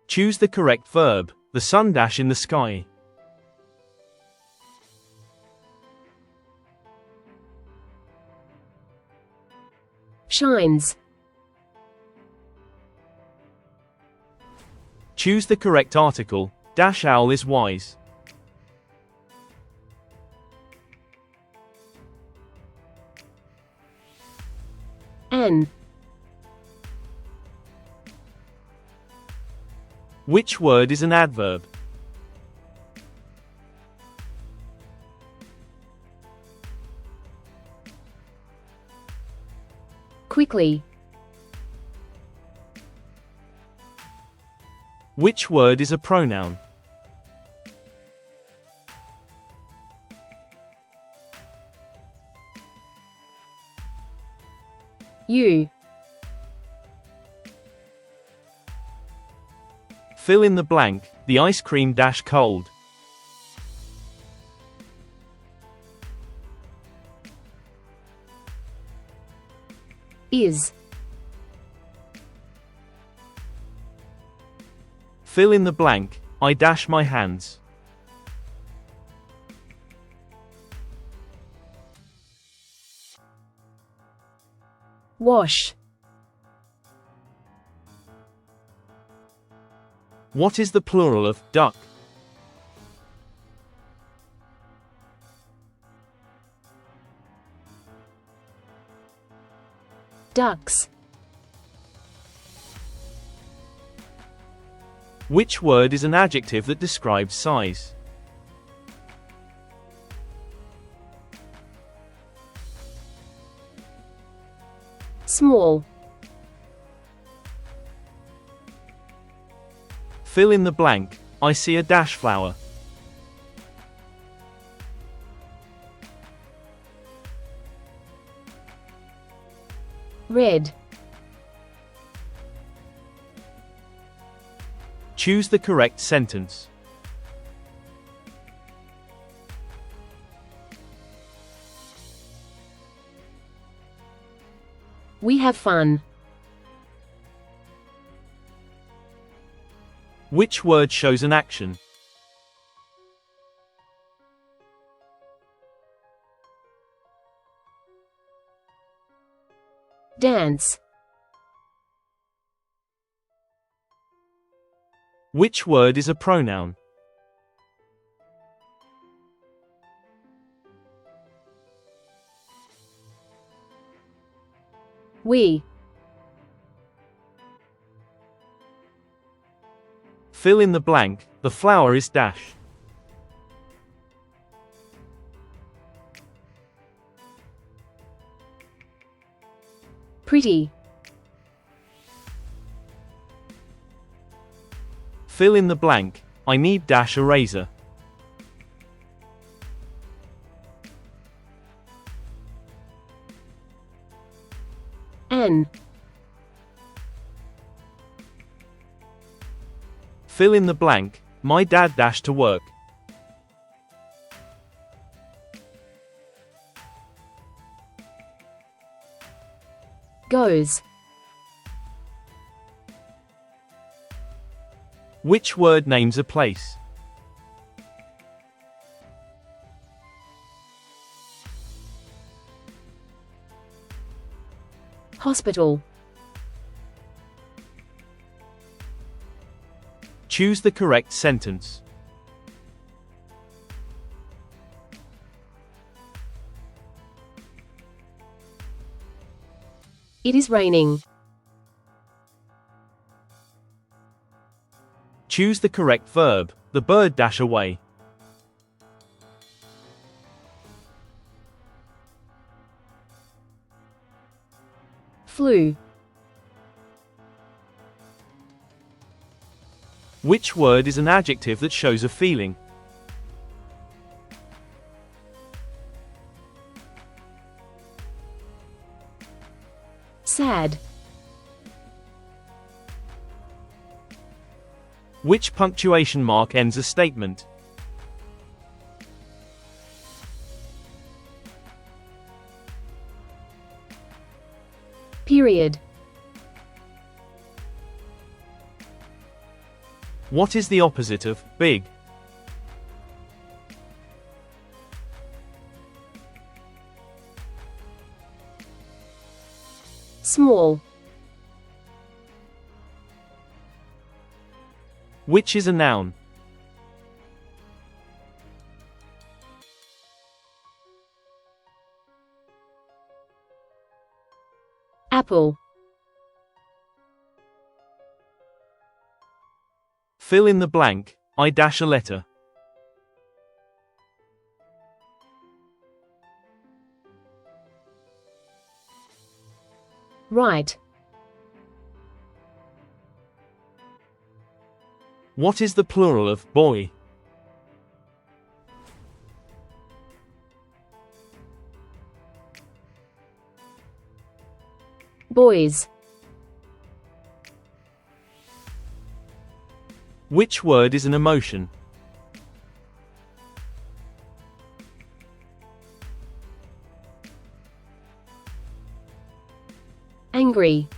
Choose the correct verb. The sun dash in the sky. Shines. Choose the correct article. Dash owl is wise. An. Which word is an adverb? Quickly. Which word is a pronoun? You. Fill in the blank. The ice cream dash cold. Is. Fill in the blank. I dash my hands. Wash. What is the plural of duck? Ducks. Which word is an adjective that describes size? Small. Fill in the blank. I see a dash flower. Red. Choose the correct sentence. We have fun. Which word shows an action? Dance. Which word is a pronoun? We. Fill in the blank. The flower is dash. Pretty. Fill in the blank. I need dash a razor. An. Fill in the blank. My dad dashed to work. Goes. Which word names a place? Hospital. Choose the correct sentence. It is raining. Choose the correct verb. The bird dash away. Flew. Which word is an adjective that shows a feeling? Sad. Which punctuation mark ends a statement? Period. What is the opposite of big? Small. Which is a noun? Apple. Fill in the blank. I dash a letter. Right. What is the plural of boy? Boys. Which word is an emotion? Angry.